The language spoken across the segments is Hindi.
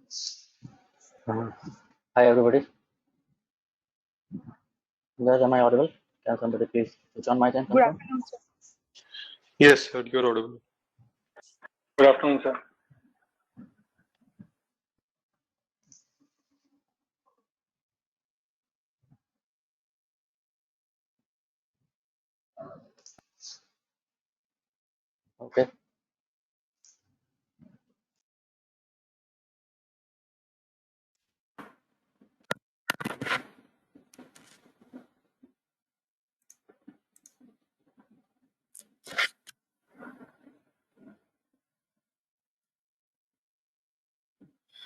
Hi everybody. Guys, am I audible? Can somebody please switch on mic and Good confirm? afternoon, sir. Yes, sir, you're audible. Good afternoon, sir. Okay.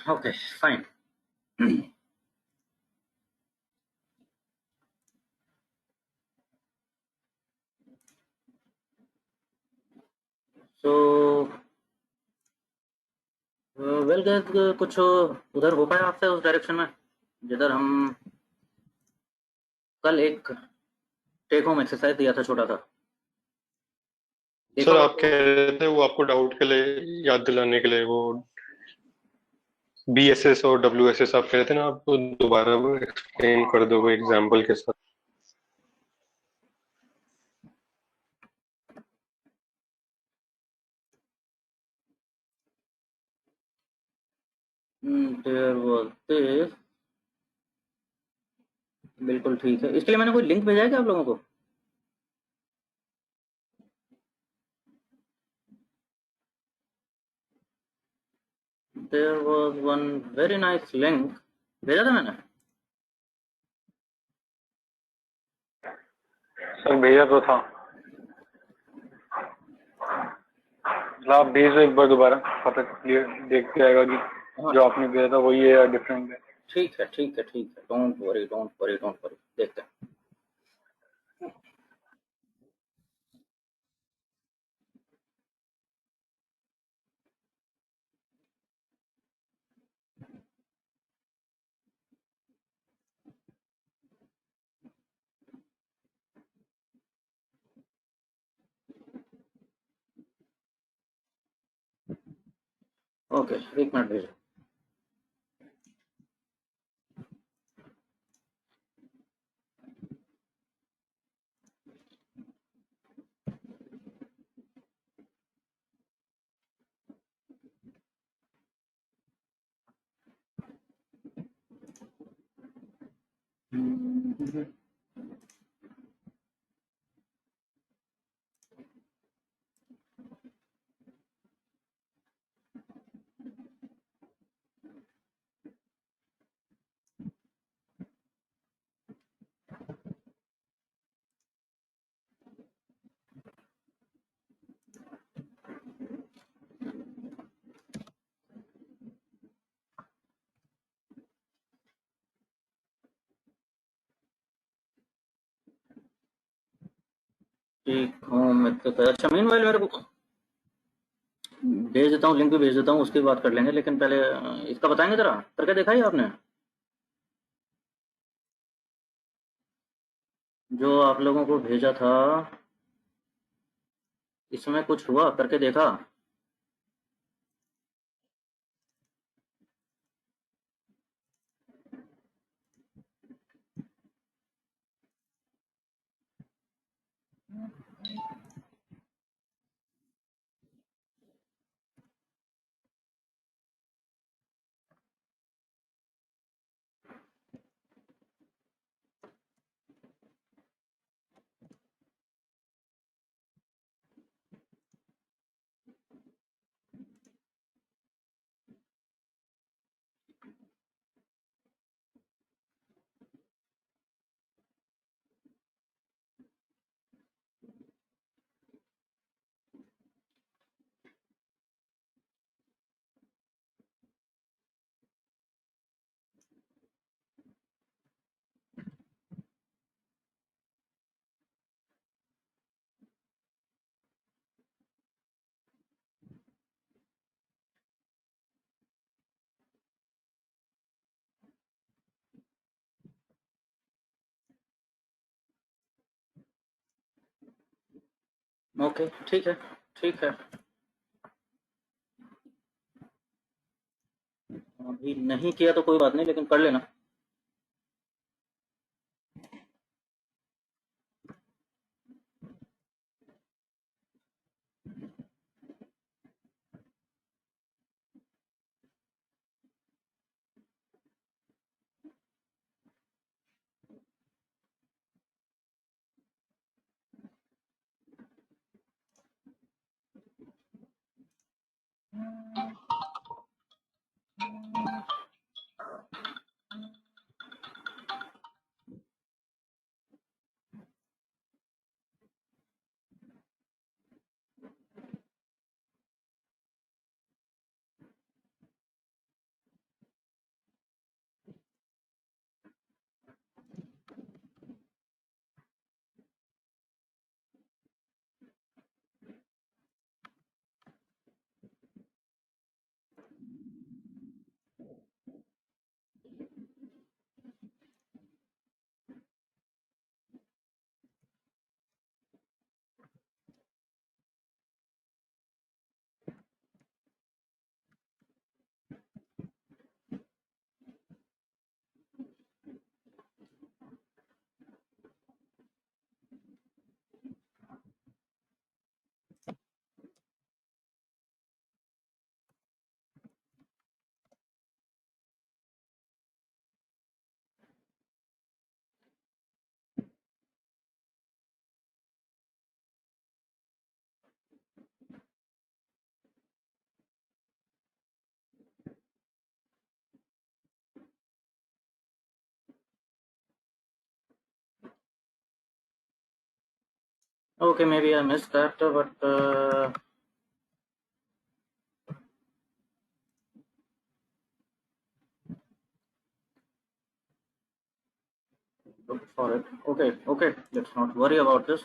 Okay, fine. So, well guys, कुछ उधर हो पाया आपसे उस डायरेक्शन में जिधर हम कल एक टेक होम एक्सरसाइज दिया था छोटा सा? सर आप कह रहे थे वो आपको डाउट के लिए याद दिलाने के लिए वो BSS और WSS आप कह रहे थे ना, आपको दोबारा वो एक्सप्लेन कर दो वो एग्जांपल के साथ। There was this. बिल्कुल ठीक है। इसके लिए मैंने कोई लिंक भेजा है क्या आप लोगों को? There was one very nice link. भेजा था मैंने? सर भेजा तो था, आप भेज दो एक बार दोबारा, पता क्लियर देख के आएगा कि जो आपने भेजा था वही है या डिफरेंट है। ठीक है, ठीक है, ठीक है। Don't worry, don't worry, don't worry. देखते हैं। ओके, एक मिनट भेजो। ठीक हूँ मैं तो। अच्छा, मीनवाइल मेरे को भेज देता हूँ, लिंक भी भेज देता हूँ, उसकी बात कर लेंगे। लेकिन पहले इसका बताएंगे जरा, करके देखा ही आपने? जो आप लोगों को भेजा था, इसमें कुछ हुआ? करके देखा? ओके, ठीक है, ठीक है। अभी नहीं किया तो कोई बात नहीं, लेकिन कर लेना। Okay, maybe I missed that, but look for it. Okay, okay, let's not worry about this.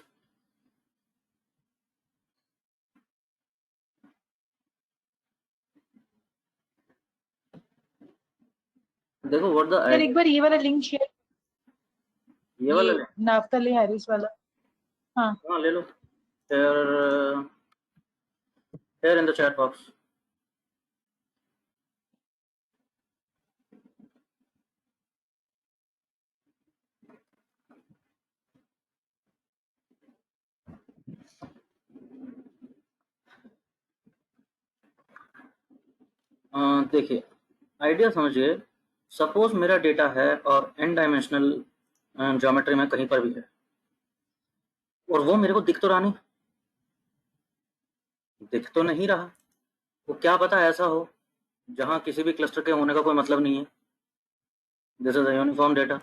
देखो what the यार एक बार ये वाला लिंक शेयर, ये वाला ये नाफ्ताली हैरिस वाला। हाँ हाँ ले लो। Here in the chat box. देखिए आइडिया समझिए, सपोज मेरा डेटा है और n डायमेंशनल ज्योमेट्री में कहीं पर भी है, और वो मेरे को दिख तो रहा नहीं, दिख तो नहीं रहा। वो क्या पता ऐसा हो जहां किसी भी क्लस्टर के होने का कोई मतलब नहीं है। This is a uniform data,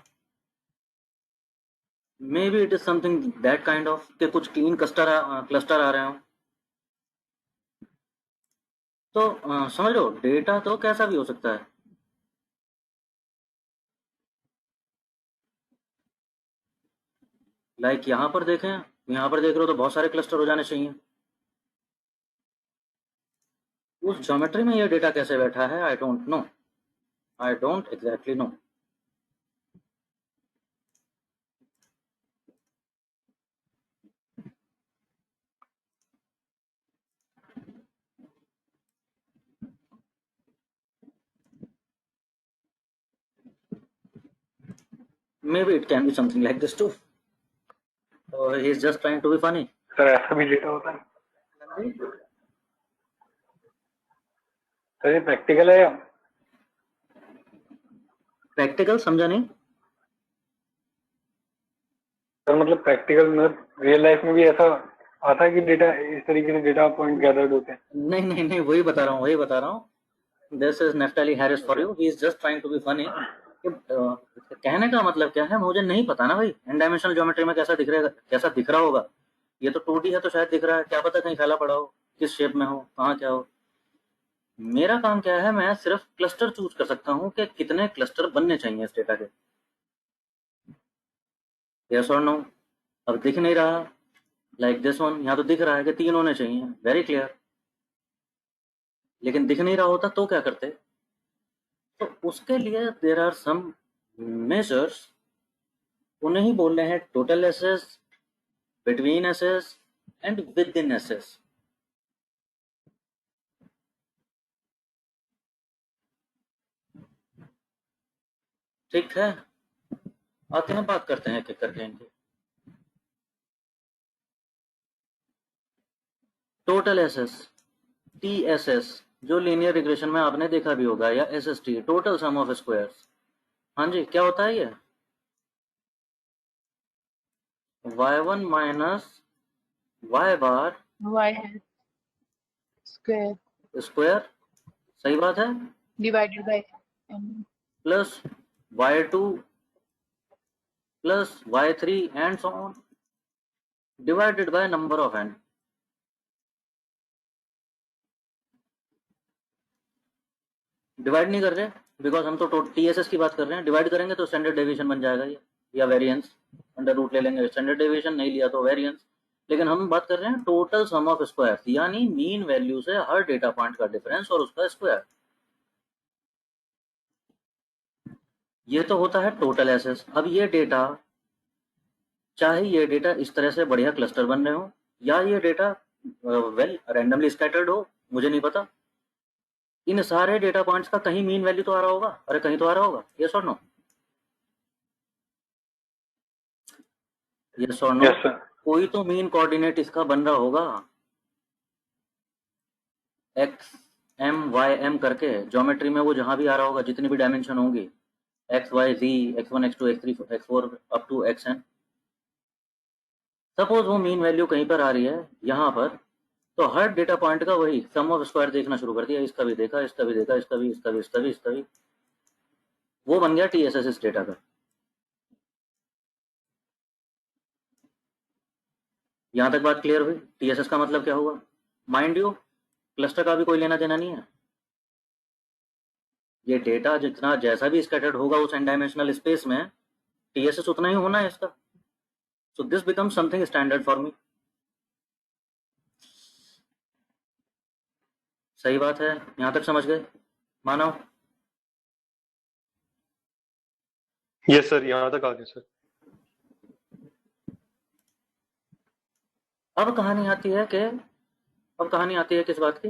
may be it is something that kind of के कुछ क्लीन क्लस्टर आ रहे हो। तो समझ लो डेटा तो कैसा भी हो सकता है। लाइक यहाँ पर देखें, यहाँ पर देख रहे हो तो बहुत सारे क्लस्टर हो जाने चाहिए। उस ज्योमेट्री में ये डेटा कैसे बैठा है, I don't know, I don't exactly know. Maybe it can be something like this too. So he is just trying to be funny. Sir ऐसा भी डेटा होता है सर? ये प्रैक्टिकल है या प्रैक्टिकल समझा नहीं सर? मतलब प्रैक्टिकल मतलब रियल लाइफ में भी ऐसा आता है कि डेटा इस तरीके से डेटा पॉइंट गैदर्ड होते हैं? नहीं नहीं नहीं, वही बता रहा हूँ, वही बता रहा हूँ। This is Naftali Harris for you, he is just trying to be funny. कहने का मतलब क्या है, मुझे नहीं पता ना भाई n डायमेंशनल ज्योमेट्री में कैसा दिख रहा होगा। ये तो 2D है तो शायद दिख रहा है, क्या पता कहीं फैला पड़ा हो, किस शेप में हो, कहाँ क्या हो। मेरा काम क्या है, मैं सिर्फ क्लस्टर चूज कर सकता हूँ कि कितने क्लस्टर बनने चाहिए इस डेटा के। यस और नो। अब दिख नहीं रहा, लाइक दिस वन, यहाँ तो दिख रहा है कि 3 होने चाहिए, वेरी क्लियर, लेकिन दिख नहीं रहा होता तो क्या करते। तो उसके लिए देर आर सम मेजर्स, उन्हें ही बोल रहे हैं total SS, between SS and within SS. ठीक है, आते हैं बात करते हैं एक एक करके इनकी। टोटल एसएस, टीएसएस जो लीनियर रिग्रेशन में आपने देखा भी होगा, या SST total sum of squares. हाँ जी, क्या होता है ये? y1 माइनस y बार y है स्क्वायर स्क्वायर, सही बात है, divided by n plus y2 plus y3 and so on divided by number of n। Divide नहीं कर रहे बिकॉज हम तो टीएसएस की बात कर रहे हैं। डिवाइड करेंगे तो स्टैंडर्ड डेविएशन बन जाएगा ये, या वेरिएंस, अंडर रूट ले लेंगे, स्टैंडर्ड डेविएशन नहीं लिया तो वेरिएंस। लेकिन हम बात कर रहे हैं टोटल सम ऑफ स्क्वायर्स, यानी मीन वैल्यू से हर डेटा पॉइंट का डिफरेंस और उसका स्क्वायर। ये तो होता है टोटल एसेस। अब ये डेटा, चाहे ये डेटा इस तरह से बढ़िया क्लस्टर बन रहे हो, या ये डेटा वेल रैंडमली स्कैटर्ड हो, मुझे नहीं पता, इन सारे डेटा पॉइंट्स का कहीं मीन वैल्यू तो आ रहा होगा। अरे कहीं तो आ रहा होगा, यस और नो? यस और नो? Yes sir. कोई तो मीन कोऑर्डिनेट इसका बन रहा होगा, एक्स एम वाई एम करके ज्योमेट्री में वो जहां भी आ रहा होगा, जितनी भी डायमेंशन होंगी, X Y Z, x1 x2 x3 x4 up to xn। Suppose वो मीन वैल्यू कहीं पर आ रही है यहाँ पर, तो हर डेटा पॉइंट का वही सम ऑफ स्क्वायर देखना शुरू कर दिया। इसका भी देखा, इसका भी देखा, इसका भी, इसका भी, इसका भी, इसका भी। वो बन गया टीएसएस इस डेटा का। यहां तक बात क्लियर हुई? टीएसएस का मतलब क्या हुआ? माइंड यू, क्लस्टर का भी कोई लेना देना नहीं है। ये डेटा जितना जैसा भी स्कैटर्ड होगा उस एन डायमेंशनल स्पेस में, टीएसएस उतना ही होना है इसका। So this becomes something standard for me. सही बात है, यहां तक समझ गए मानव? यस सर, यहाँ तक आ गया सर। अब कहानी आती है किस बात की?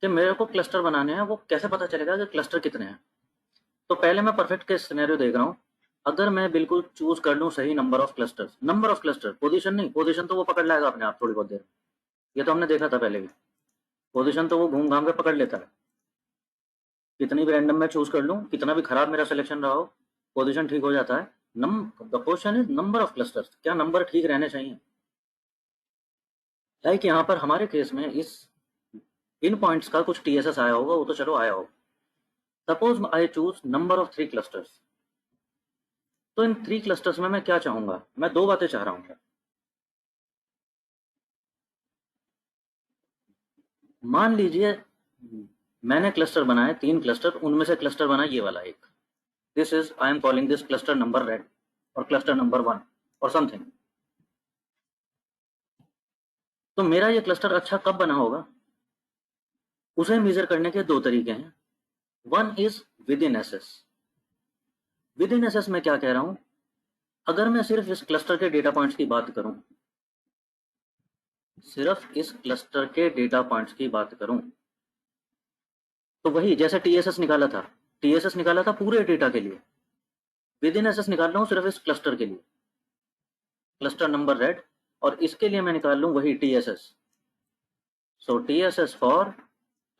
कि मेरे को क्लस्टर बनाने हैं, वो कैसे पता चलेगा कि क्लस्टर कितने हैं? तो पहले मैं परफेक्ट केस सिनेरियो देख रहा हूँ। अगर मैं बिल्कुल चूज कर लूँ सही नंबर ऑफ क्लस्टर, पोजीशन नहीं, पोजीशन तो वो पकड़ लाएगा अपने आप थोड़ी बहुत देर, ये तो हमने देखा था पहले भी। पोजीशन तो वो घूम घाम के पकड़ लेता है। कितनी भी रैंडम में चूज कर लूँ, कितना भी खराब मेरा सिलेक्शन रहा हो, पोजीशन ठीक हो जाता है। The question is number of clusters, क्या नंबर ठीक रहने चाहिए? लाइक यहाँ पर हमारे केस में इन पॉइंट्स का कुछ टीएसएस आया होगा, वो तो चलो आया होगा। Suppose I choose number of 3 clusters. तो इन 3 क्लस्टर्स में मैं क्या चाहूंगा? मैं 2 बातें चाह रहा हूँ। मान लीजिए मैंने क्लस्टर बनाए 3 क्लस्टर, उनमें से क्लस्टर बना ये वाला एक। This is, I am calling this cluster number red और क्लस्टर नंबर 1 और समथिंग। तो मेरा ये क्लस्टर अच्छा कब बना होगा? उसे मेजर करने के 2 तरीके हैं। One is with in SS. With in SS में क्या कह रहा हूं? अगर मैं सिर्फ इस क्लस्टर के डेटा पॉइंट्स की बात करूं, तो वही जैसे टीएसएस निकाला था पूरे डेटा के लिए। विद इन एसएस निकाल रहा हूं सिर्फ इस क्लस्टर के लिए, क्लस्टर नंबर रेड, और इसके लिए मैं निकाल लूं वही TSS. So TSS for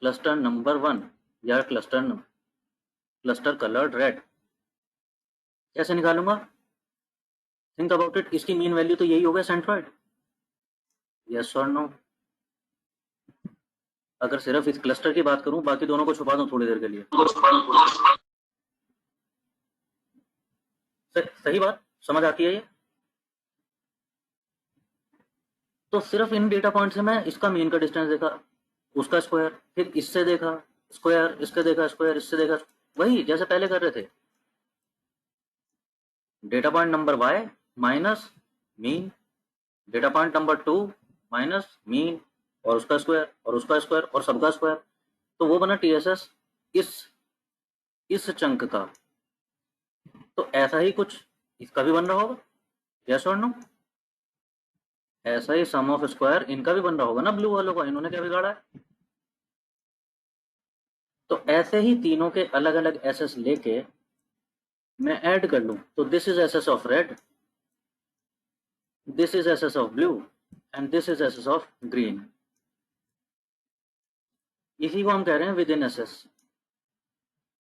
cluster number 1 या क्लस्टर कलर्ड रेड। कैसे निकालूंगा? Think about it. इसकी मीन वैल्यू तो यही हो गया सेंट्रॉइड, यस और नो? अगर सिर्फ इस क्लस्टर की बात करूं, बाकी दोनों को छुपा दूं थोड़ी देर के लिए, सही बात समझ आती है ये? तो सिर्फ इन डेटा पॉइंट से मैं इसका मीन का डिस्टेंस देखा, उसका स्क्वायर, फिर इससे देखा स्क्वायर, इसके देखा स्क्वायर, इससे देखा, वही जैसे पहले कर रहे थे। Data point number y minus mean, data point number 2 minus mean और उसका स्क्वायर और उसका स्क्वायर और सबका स्क्वायर। तो वो बना टीएसएस इस चंक का। तो ऐसा ही कुछ इसका भी बन रहा होगा, यस और नो? ऐसा ही सम ऑफ स्क्वायर इनका भी बन रहा होगा ना, ब्लू वालों का। इन्होंने क्या बिगाड़ा है? तो ऐसे ही तीनों के अलग अलग एसएस लेके मैं ऐड कर लूं, तो this is SS of red, this is SS of blue and this is SS of green. इसी को हम कह रहे हैं विद इन एसएस।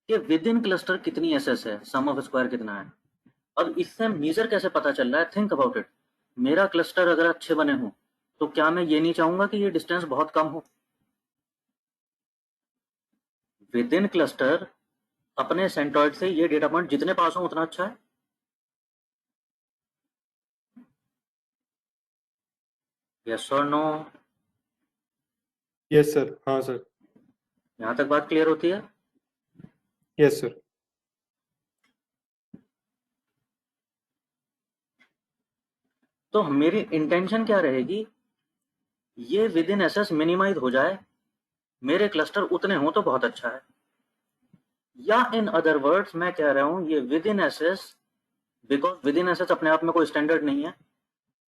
कि विद इन क्लस्टर कितनी एसएस है, सम ऑफ स्क्वायर कितना है। अब इससे मेजर कैसे पता चल रहा है, थिंक अबाउट इट। मेरा क्लस्टर अगर अच्छे बने हो तो क्या मैं ये नहीं चाहूंगा कि ये डिस्टेंस बहुत कम हो। विद इन क्लस्टर अपने सेंट्रॉइड से ये डेटा पॉइंट जितने पास हो उतना अच्छा है। यस और नो? यस सर, हाँ सर, यहां तक बात क्लियर होती है? Yes sir. तो मेरी इंटेंशन क्या रहेगी, ये विद इन एसएस मिनिमाइज हो जाए, मेरे क्लस्टर उतने हो तो बहुत अच्छा है। या इन अदर वर्ड्स मैं कह रहा हूं ये with in SS, because with in SS अपने आप में कोई स्टैंडर्ड नहीं है,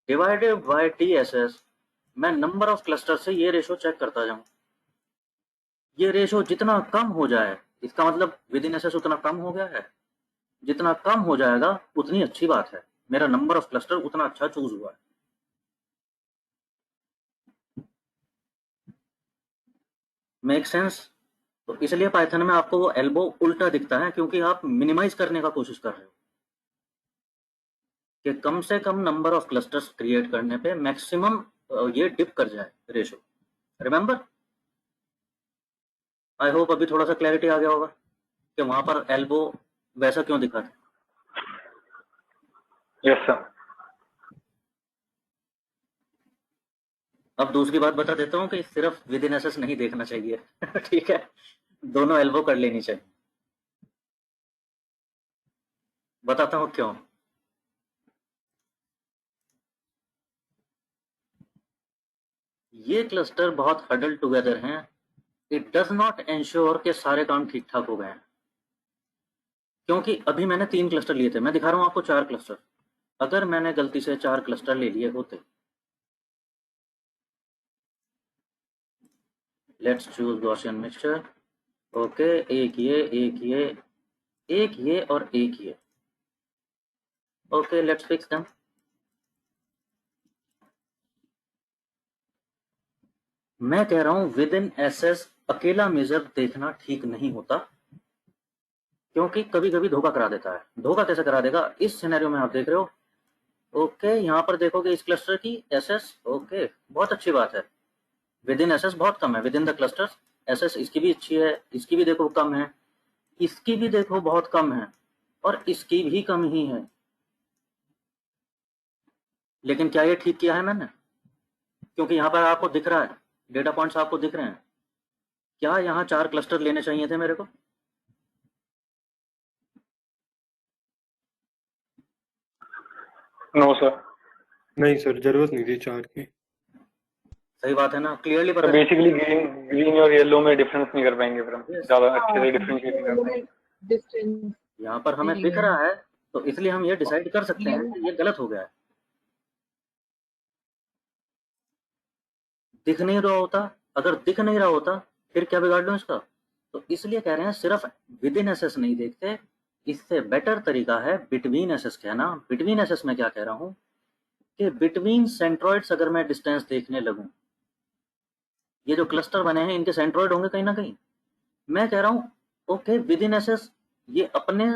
डिवाइडेड बाय टी एसएस, मैं नंबर ऑफ क्लस्टर से ये रेशो चेक करता जाऊं। ये रेशो जितना कम हो जाए, इसका मतलब विद इन एसएस उतना कम हो गया है, जितना कम हो जाएगा उतनी अच्छी बात है, मेरा नंबर ऑफ क्लस्टर उतना अच्छा चूज हुआ है। Make sense? तो इसलिए पाइथन में आपको वो एल्बो उल्टा दिखता है, क्योंकि आप मिनिमाइज करने का कोशिश कर रहे हो कि कम से कम नंबर ऑफ क्लस्टर्स क्रिएट करने पे मैक्सिमम ये डिप कर जाए रेशो। रिमेंबर? आई होप अभी थोड़ा सा क्लैरिटी आ गया होगा कि वहां पर एल्बो वैसा क्यों दिखा था। Yes sir. अब दूसरी बात बता देता हूँ कि सिर्फ विद इन एसएस नहीं देखना चाहिए ठीक है, दोनों एल्बो कर लेनी चाहिए। बताता हूँ क्यों। ये क्लस्टर बहुत हडल टुगेदर हैं, इट डज नॉट एंश्योर के सारे काम ठीक ठाक हो गए हैं। क्योंकि अभी मैंने 3 क्लस्टर लिए थे, मैं दिखा रहा हूं आपको 4 क्लस्टर। अगर मैंने गलती से 4 क्लस्टर ले लिए होते, let's choose Gaussian mixture, okay, एक ये, एक ये, एक ये और एक ये, ओके, लेट्स फिक्स देम। मैं कह रहा हूं विद इन एसएस अकेला मेजर देखना ठीक नहीं होता, क्योंकि कभी कभी धोखा करा देता है। धोखा कैसे करा देगा, इस सिनेरियो में आप देख रहे हो, ओके, यहां पर देखोगे इस क्लस्टर की एसएस, ओके, बहुत अच्छी बात है, विद इन एसएस बहुत कम है, with in the cluster SS इसकी भी अच्छी है, इसकी भी देखो कम है, इसकी भी देखो बहुत कम है, और इसकी भी कम ही है। लेकिन क्या ये ठीक किया है मैंने? क्योंकि यहां पर आपको दिख रहा है, डेटा पॉइंट्स आपको दिख रहे हैं, क्या यहाँ 4 क्लस्टर लेने चाहिए थे मेरे को? No sir. नहीं सर, जरूरत नहीं थी 4 की। सही बात है ना, क्लियरली तो पता है। बेसिकली ग्रीन ग्रीन और येलो में डिफरेंस नहीं कर पाएंगे फिर हम, Yes. ज्यादा अच्छे से डिफरेंशिएट नहीं कर पाएंगे। डिस्टेंस यहाँ पर हमें दिख रहा है, तो इसलिए हम ये डिसाइड कर सकते हैं कि ये गलत हो गया है। दिख नहीं रहा होता, अगर दिख नहीं रहा होता फिर क्या बिगाड़ लूं इसका? तो इसलिए कह रहे हैं सिर्फ विद इन एसएस नहीं देखते, इससे बेटर तरीका है बिटवीन एसएस कहना। बिटवीन एसएस में क्या कह रहा हूं कि बिटवीन सेंट्रॉइड्स अगर मैं डिस्टेंस देखने लगूं, ये जो क्लस्टर बने हैं इनके सेंट्रॉइड होंगे कहीं ना कहीं, मैं कह रहा हूं ओके विद इन एसएस ये अपने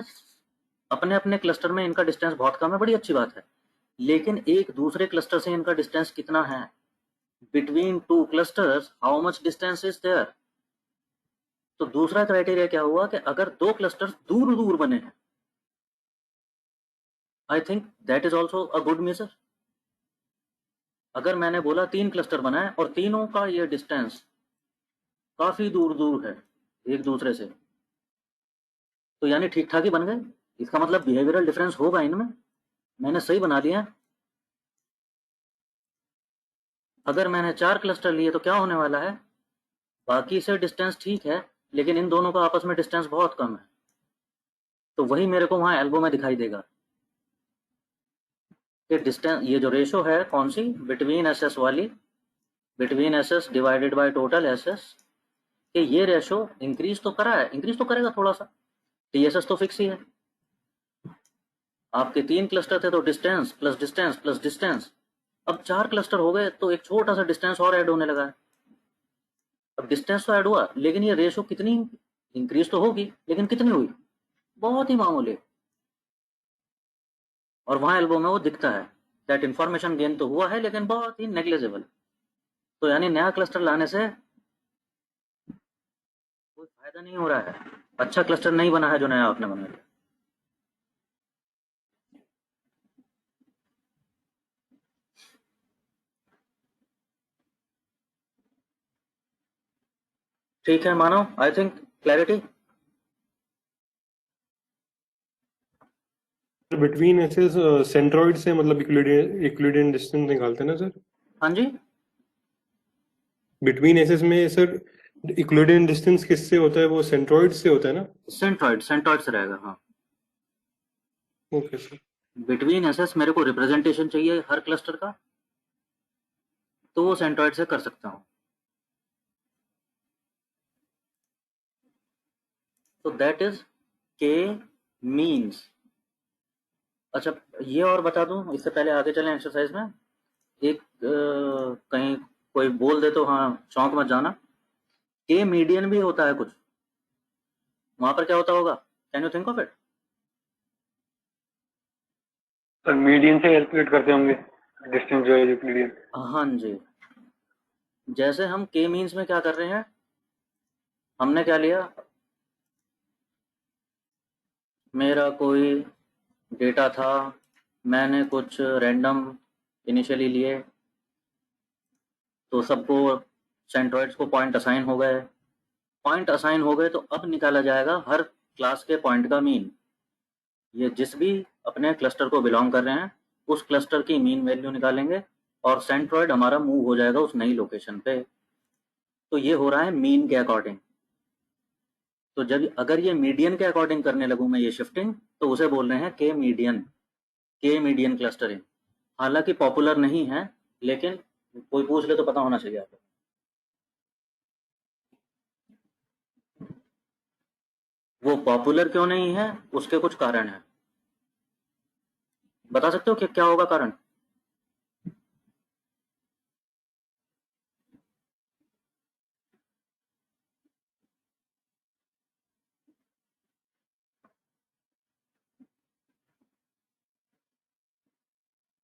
अपने अपने क्लस्टर में इनका डिस्टेंस बहुत कम है, बड़ी अच्छी बात है, लेकिन एक दूसरे क्लस्टर से इनका डिस्टेंस कितना है? Between 2 clusters how much distance is there? तो दूसरा क्राइटेरिया क्या हुआ कि अगर 2 क्लस्टर्स दूर दूर बने हैं, I think that is also a good measure. अगर मैंने बोला 3 क्लस्टर बना है और तीनों का ये डिस्टेंस काफी दूर दूर है एक दूसरे से, तो यानी ठीक ठाक ही बन गए, इसका मतलब बिहेवियरल डिफरेंस होगा इनमें, मैंने सही बना लिया। अगर मैंने 4 क्लस्टर लिए तो क्या होने वाला है, बाकी से डिस्टेंस ठीक है लेकिन इन दोनों का आपस में डिस्टेंस बहुत कम है, तो वही मेरे को वहां एल्बो में दिखाई देगा कि डिस्टेंस, ये जो रेशो है कौन सी, बिटवीन एसएस वाली, between SS divided by total SS, कि ये रेशो इंक्रीज तो करा है, इंक्रीज तो करेगा थोड़ा सा, टीएसएस तो फिक्स ही है। आपके 3 क्लस्टर थे तो distance plus distance plus distance, अब 4 क्लस्टर हो गए तो एक छोटा सा डिस्टेंस और ऐड होने लगा है। अब डिस्टेंस तो ऐड हुआ, लेकिन ये रेशो कितनी इंक्रीज तो होगी, लेकिन कितनी हुई, बहुत ही मामूली। और वहां एल्बो में वो दिखता है दैट इंफॉर्मेशन गेन तो हुआ है, लेकिन बहुत ही नेग्लिजिबल। तो यानी नया क्लस्टर लाने से कोई फायदा नहीं हो रहा है, अच्छा क्लस्टर नहीं बना है जो नया आपने बनाया। ठीक है मानो, आई थिंक क्लैरिटी। बिटवीन ऐसे सेंट्रॉइड से मतलब यूक्लिडियन डिस्टेंस निकालते हैं ना सर? हाँ जी, बिटवीन एसेस में सर यूक्लिडियन डिस्टेंस किससे होता है? वो सेंट्रॉइड से होता है ना? सेंट्रॉइड से रहेगा। हाँ, ओके सर। बिटवीन एसेस मेरे को रिप्रेजेंटेशन चाहिए हर क्लस्टर का, तो वो सेंट्रॉइड से कर सकता हूँ। तो दैट इज के मीन्स। अच्छा, ये और बता दूं इससे पहले आगे चलें एक्सरसाइज में, एक कहीं कोई बोल दे तो हाँ चौंक मत जाना, के मीडियन भी होता है कुछ, वहां पर क्या होता होगा, can you think of it? Sir median से कैलकुलेट करते होंगे डिस्टेंस जो है यूक्लिडियन। हाँ जी, जैसे हम के मीन्स में क्या कर रहे हैं, हमने क्या लिया, मेरा कोई डेटा था, मैंने कुछ रैंडम इनिशियली लिए, तो सबको सेंट्रॉइड्स को पॉइंट असाइन हो गए, पॉइंट असाइन हो गए तो अब निकाला जाएगा हर क्लास के पॉइंट का मीन। ये जिस भी अपने क्लस्टर को बिलोंग कर रहे हैं उस क्लस्टर की मीन वैल्यू निकालेंगे और सेंट्रॉइड हमारा मूव हो जाएगा उस नई लोकेशन पे। तो ये हो रहा है मीन के अकॉर्डिंग। तो जब अगर ये मीडियन के अकॉर्डिंग करने लगूं मैं ये शिफ्टिंग, तो उसे बोल रहे हैं के मीडियन क्लस्टरिंग। हालांकि पॉपुलर नहीं है, लेकिन कोई पूछ ले तो पता होना चाहिए आपको। वो पॉपुलर क्यों नहीं है, उसके कुछ कारण है, बता सकते हो कि क्या होगा कारण?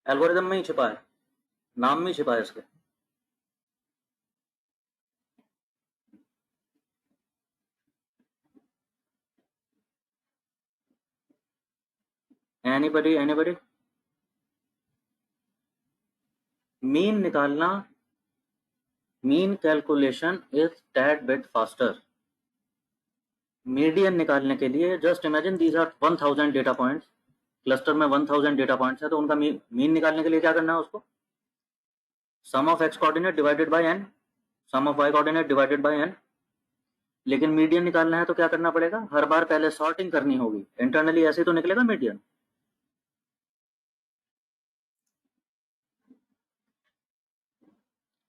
एल्गोरिदम में ही छिपा है, नाम में ही छिपा है इसके। एनीबडी? मीन निकालना, mean calculation is tad bit faster. Median निकालने के लिए just imagine these are 1000 data points, cluster में 1000 डेटा पॉइंट्स है, तो उनका मीन निकालने के लिए क्या करना है उसको, sum of X coordinate divided by N, sum of Y coordinate divided by N. लेकिन मीडियन निकालना है तो क्या करना पड़ेगा, हर बार पहले सॉर्टिंग करनी होगी, इंटरनली ऐसे ही तो निकलेगा मीडियन।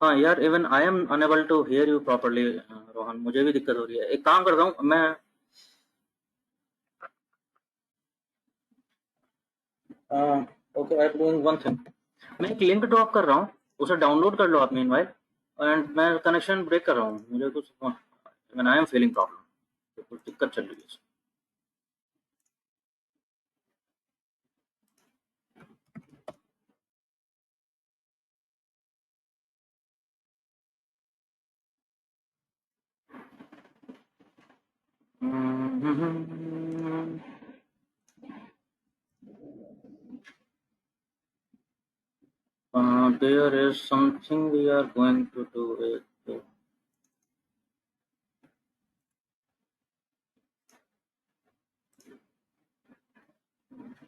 हाँ यार, even I am unable to hear you properly Rohan, मुझे भी दिक्कत हो रही है। एक काम करता हूँ मैं, okay I am doing one thing, मैं एक लिंक ड्रॉप कर रहा हूँ, उसे डाउनलोड कर लो आप मीनवाइल, एंड मैं कनेक्शन ब्रेक कर रहा हूँ, मुझे कुछ even I am feeling problem, कुछ दिक्कत चल रही है। There is something we are going to do it.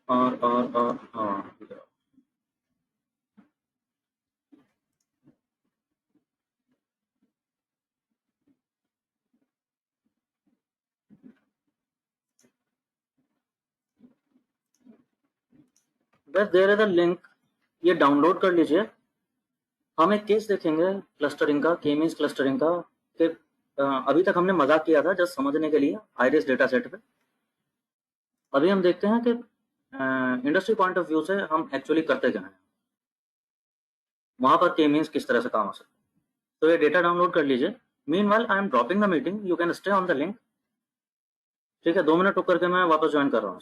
हाँ, बस देर इज अ लिंक, ये डाउनलोड कर लीजिए। हम एक केस देखेंगे क्लस्टरिंग का, के मींस क्लस्टरिंग का, कि अभी तक हमने मजाक किया था जस्ट समझने के लिए आइरिस डेटा सेट पे। अभी हम देखते हैं कि इंडस्ट्री पॉइंट ऑफ व्यू से हम एक्चुअली करते क्या हैं, वहां पर के मीन्स किस तरह से काम आ सकते हैं। तो ये डेटा डाउनलोड कर लीजिए। Meanwhile I am dropping the meeting, you can stay on the link. ठीक है, 2 मिनट रुक करके मैं वापस ज्वाइन कर रहा हूँ।